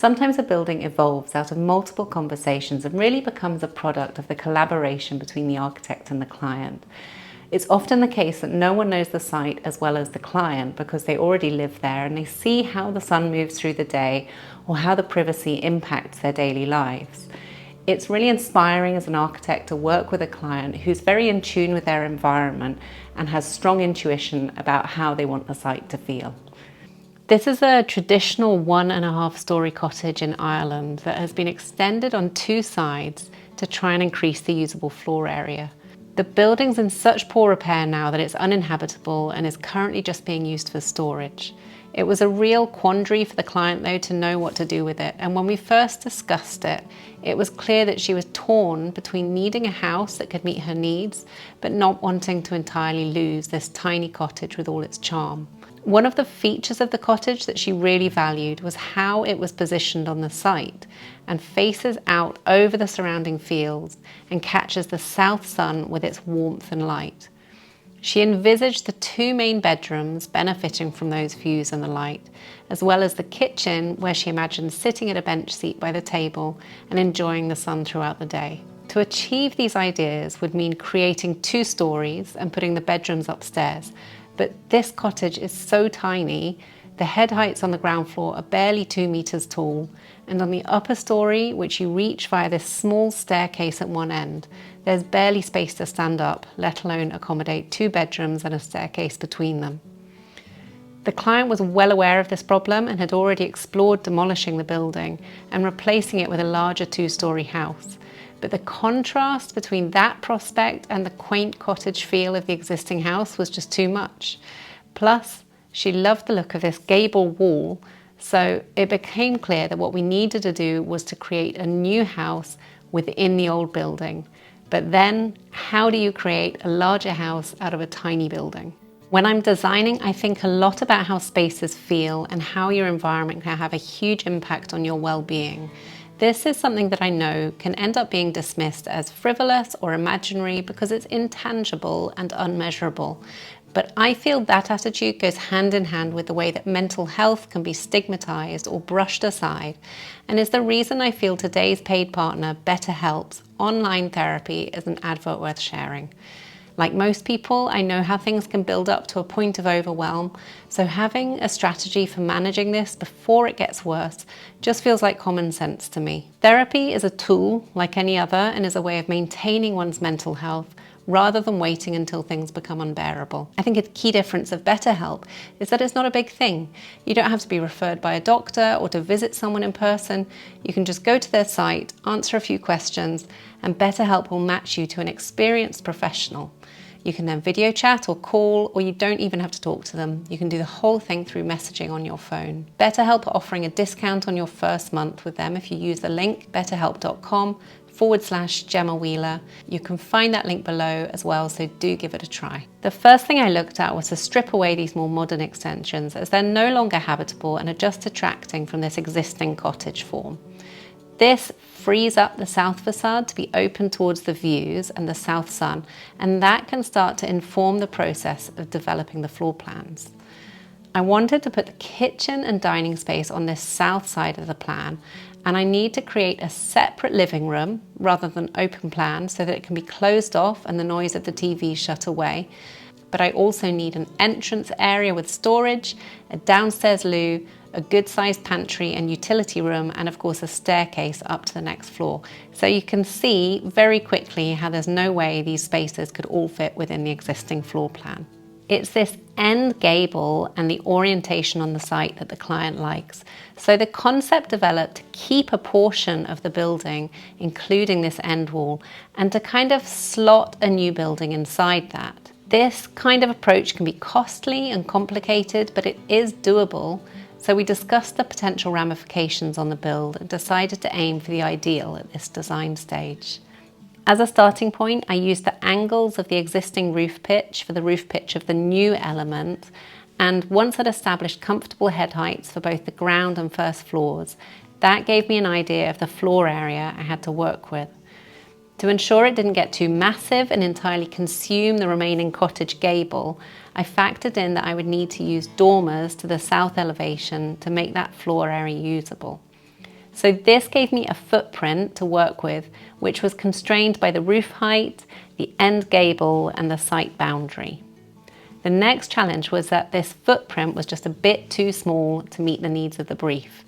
Sometimes a building evolves out of multiple conversations and really becomes a product of the collaboration between the architect and the client. It's often the case that no one knows the site as well as the client because they already live there and they see how the sun moves through the day or how the privacy impacts their daily lives. It's really inspiring as an architect to work with a client who's very in tune with their environment and has strong intuition about how they want the site to feel. This is a traditional 1.5-story cottage in Ireland that has been extended on two sides to try and increase the usable floor area. The building's in such poor repair now that it's uninhabitable and is currently just being used for storage. It was a real quandary for the client though to know what to do with it, and when we first discussed it, it was clear that she was torn between needing a house that could meet her needs but not wanting to entirely lose this tiny cottage with all its charm. One of the features of the cottage that she really valued was how it was positioned on the site and faces out over the surrounding fields and catches the south sun with its warmth and light. She envisaged the two main bedrooms benefiting from those views and the light, as well as the kitchen where she imagined sitting at a bench seat by the table and enjoying the sun throughout the day. To achieve these ideas would mean creating 2 stories and putting the bedrooms upstairs. But this cottage is so tiny, the head heights on the ground floor are barely 2 meters tall, and on the upper story, which you reach via this small staircase at one end, there's barely space to stand up, let alone accommodate 2 bedrooms and a staircase between them. The client was well aware of this problem and had already explored demolishing the building and replacing it with a larger 2-story house. But the contrast between that prospect and the quaint cottage feel of the existing house was just too much. Plus, she loved the look of this gable wall, so it became clear that what we needed to do was to create a new house within the old building. But then, how do you create a larger house out of a tiny building? When I'm designing, I think a lot about how spaces feel and how your environment can have a huge impact on your well-being. This is something that I know can end up being dismissed as frivolous or imaginary because it's intangible and unmeasurable. But I feel that attitude goes hand in hand with the way that mental health can be stigmatized or brushed aside, and is the reason I feel today's paid partner, BetterHelp's online therapy, is an advert worth sharing. Like most people, I know how things can build up to a point of overwhelm, so having a strategy for managing this before it gets worse just feels like common sense to me. Therapy is a tool like any other and is a way of maintaining one's mental health rather than waiting until things become unbearable. I think a key difference of BetterHelp is that it's not a big thing. You don't have to be referred by a doctor or to visit someone in person. You can just go to their site, answer a few questions, and BetterHelp will match you to an experienced professional. You can then video chat or call, or you don't even have to talk to them. You can do the whole thing through messaging on your phone. BetterHelp are offering a discount on your first month with them if you use the link betterhelp.com/Gemma Wheeler. You can find that link below as well, so do give it a try. The first thing I looked at was to strip away these more modern extensions as they're no longer habitable and are just detracting from this existing cottage form. This frees up the south facade to be open towards the views and the south sun, and that can start to inform the process of developing the floor plans. I wanted to put the kitchen and dining space on this south side of the plan, and I need to create a separate living room rather than open plan so that it can be closed off and the noise of the TV shut away. But I also need an entrance area with storage, a downstairs loo, a good-sized pantry and utility room, and of course a staircase up to the next floor. So you can see very quickly how there's no way these spaces could all fit within the existing floor plan. It's this end gable and the orientation on the site that the client likes. So the concept developed to keep a portion of the building, including this end wall, and to kind of slot a new building inside that. This kind of approach can be costly and complicated, but it is doable. So we discussed the potential ramifications on the build and decided to aim for the ideal at this design stage. As a starting point, I used the angles of the existing roof pitch for the roof pitch of the new element, and once I'd established comfortable head heights for both the ground and first floors, that gave me an idea of the floor area I had to work with. To ensure it didn't get too massive and entirely consume the remaining cottage gable, I factored in that I would need to use dormers to the south elevation to make that floor area usable. So this gave me a footprint to work with, which was constrained by the roof height, the end gable, and the site boundary. The next challenge was that this footprint was just a bit too small to meet the needs of the brief.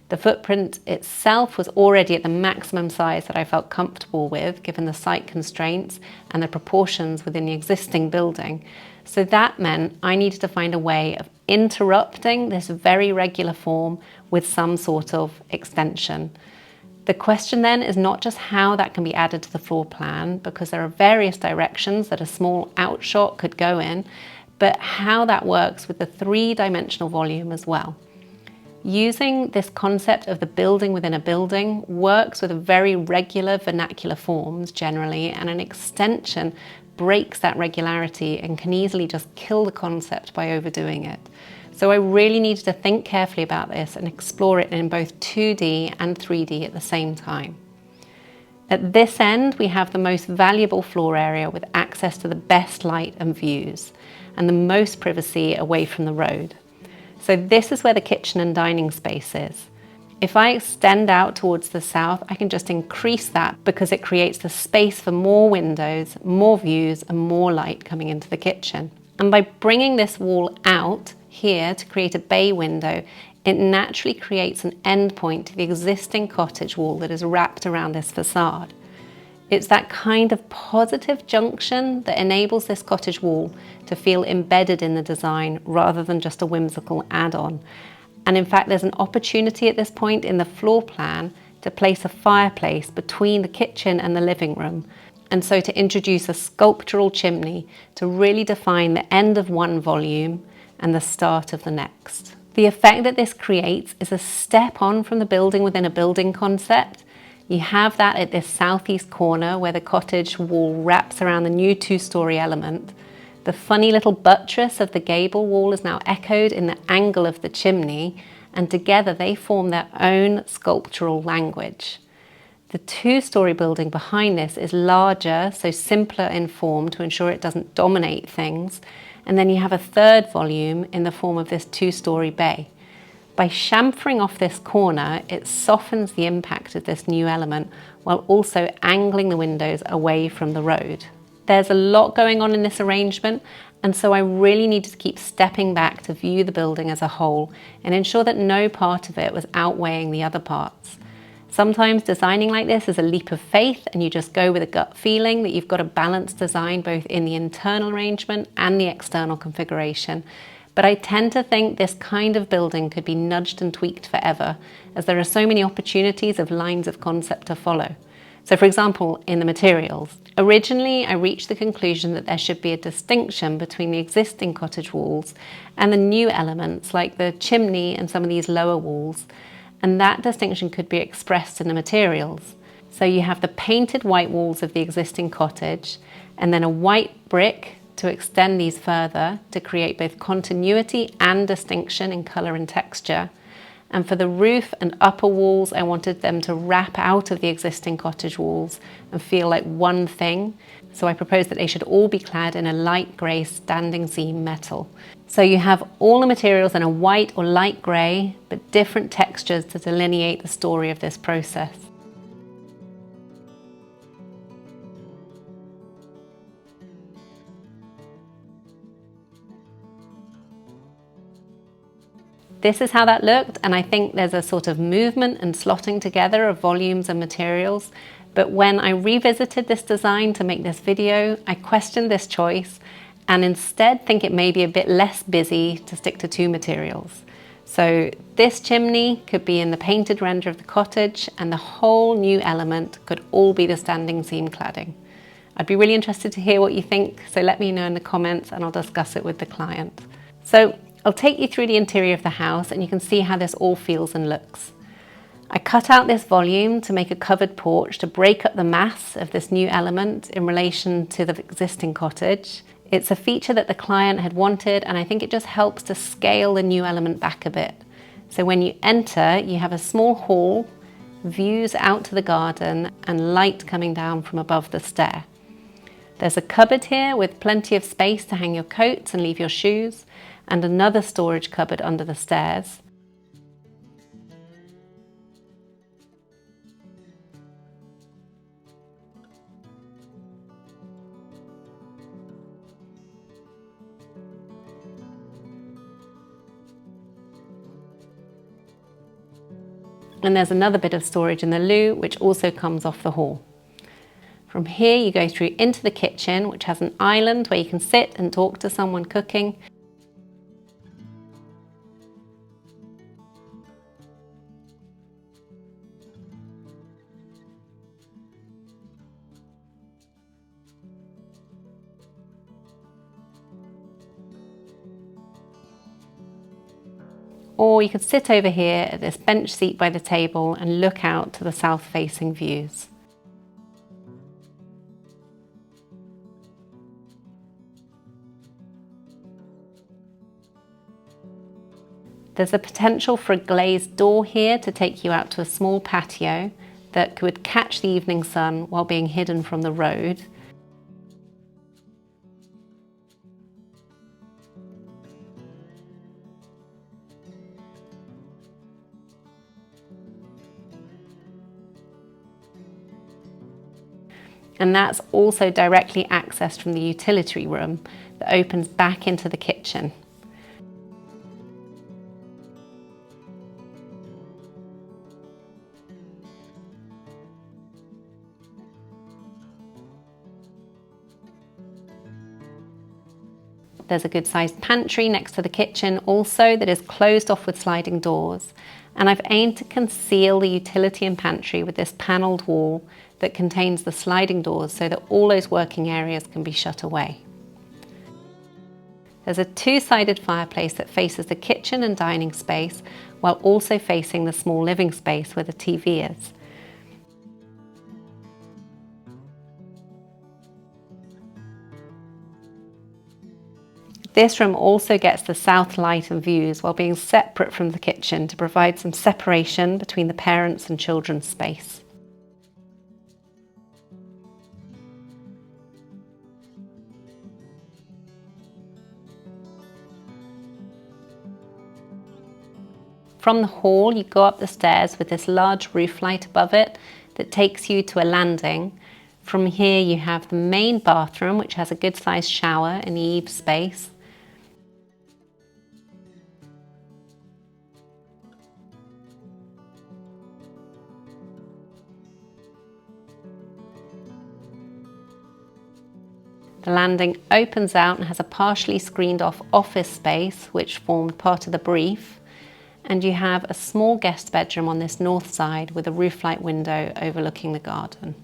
The footprint itself was already at the maximum size that I felt comfortable with, given the site constraints and the proportions within the existing building. So that meant I needed to find a way of interrupting this very regular form with some sort of extension. The question then is not just how that can be added to the floor plan, because there are various directions that a small outshot could go in, but how that works with the three-dimensional volume as well. Using this concept of the building within a building works with a very regular vernacular forms generally, and an extension breaks that regularity and can easily just kill the concept by overdoing it. So I really needed to think carefully about this and explore it in both 2D and 3D at the same time. At this end, we have the most valuable floor area with access to the best light and views, and the most privacy away from the road. So this is where the kitchen and dining space is. If I extend out towards the south, I can just increase that because it creates the space for more windows, more views, and more light coming into the kitchen. And by bringing this wall out here to create a bay window, it naturally creates an endpoint to the existing cottage wall that is wrapped around this facade. It's that kind of positive junction that enables this cottage wall to feel embedded in the design rather than just a whimsical add-on. And in fact, there's an opportunity at this point in the floor plan to place a fireplace between the kitchen and the living room, and so to introduce a sculptural chimney to really define the end of one volume and the start of the next. The effect that this creates is a step on from the building within a building concept. You have that at this southeast corner where the cottage wall wraps around the new two-story element. The funny little buttress of the gable wall is now echoed in the angle of the chimney, and together they form their own sculptural language. The two-story building behind this is larger, so simpler in form to ensure it doesn't dominate things, and then you have a third volume in the form of this two-story bay. By chamfering off this corner, it softens the impact of this new element while also angling the windows away from the road. There's a lot going on in this arrangement, and so I really needed to keep stepping back to view the building as a whole and ensure that no part of it was outweighing the other parts. Sometimes designing like this is a leap of faith, and you just go with a gut feeling that you've got a balanced design both in the internal arrangement and the external configuration. But I tend to think this kind of building could be nudged and tweaked forever, as there are so many opportunities of lines of concept to follow. So for example, in the materials, originally I reached the conclusion that there should be a distinction between the existing cottage walls and the new elements like the chimney and some of these lower walls, and that distinction could be expressed in the materials. So you have the painted white walls of the existing cottage, and then a white brick to extend these further to create both continuity and distinction in colour and texture. And for the roof and upper walls, I wanted them to wrap out of the existing cottage walls and feel like one thing. So I proposed that they should all be clad in a light grey standing seam metal. So you have all the materials in a white or light grey, but different textures to delineate the story of this process. This is how that looked, and I think there's a sort of movement and slotting together of volumes and materials. But when I revisited this design to make this video, I questioned this choice and instead think it may be a bit less busy to stick to two materials. So this chimney could be in the painted render of the cottage, and the whole new element could all be the standing seam cladding. I'd be really interested to hear what you think, so let me know in the comments and I'll discuss it with the client. So I'll take you through the interior of the house and you can see how this all feels and looks. I cut out this volume to make a covered porch to break up the mass of this new element in relation to the existing cottage. It's a feature that the client had wanted, and I think it just helps to scale the new element back a bit. So when you enter, you have a small hall, views out to the garden, and light coming down from above the stair. There's a cupboard here with plenty of space to hang your coats and leave your shoes, and another storage cupboard under the stairs. And there's another bit of storage in the loo, which also comes off the hall. From here you go through into the kitchen, which has an island where you can sit and talk to someone cooking. Or you could sit over here at this bench seat by the table and look out to the south-facing views. There's a potential for a glazed door here to take you out to a small patio that could catch the evening sun while being hidden from the road. And that's also directly accessed from the utility room that opens back into the kitchen. There's a good sized pantry next to the kitchen also that is closed off with sliding doors. And I've aimed to conceal the utility and pantry with this panelled wall that contains the sliding doors so that all those working areas can be shut away. There's a two-sided fireplace that faces the kitchen and dining space while also facing the small living space where the TV is. This room also gets the south light and views while being separate from the kitchen to provide some separation between the parents' and children's space. From the hall, you go up the stairs with this large roof light above it that takes you to a landing. From here you have the main bathroom, which has a good sized shower in the eave space. The landing opens out and has a partially screened off office space which formed part of the brief, and you have a small guest bedroom on this north side with a roof light window overlooking the garden.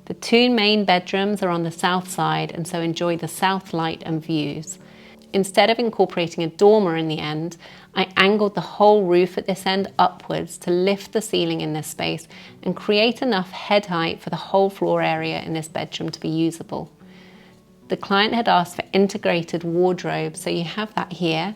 The two main bedrooms are on the south side and so enjoy the south light and views. Instead of incorporating a dormer in the end, I angled the whole roof at this end upwards to lift the ceiling in this space and create enough head height for the whole floor area in this bedroom to be usable. The client had asked for integrated wardrobe, so you have that here.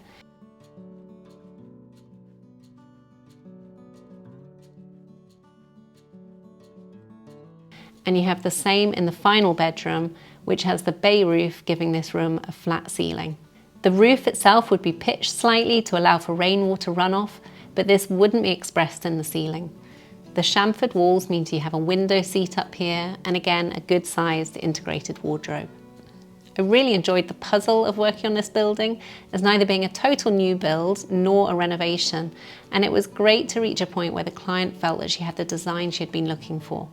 And you have the same in the final bedroom, which has the bay roof giving this room a flat ceiling. The roof itself would be pitched slightly to allow for rainwater runoff, but this wouldn't be expressed in the ceiling. The chamfered walls means you have a window seat up here, and again, a good sized integrated wardrobe. I really enjoyed the puzzle of working on this building, as neither being a total new build nor a renovation, and it was great to reach a point where the client felt that she had the design she had been looking for.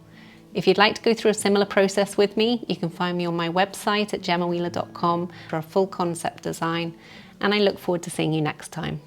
If you'd like to go through a similar process with me, you can find me on my website at gemmawheeler.com for a full concept design, and I look forward to seeing you next time.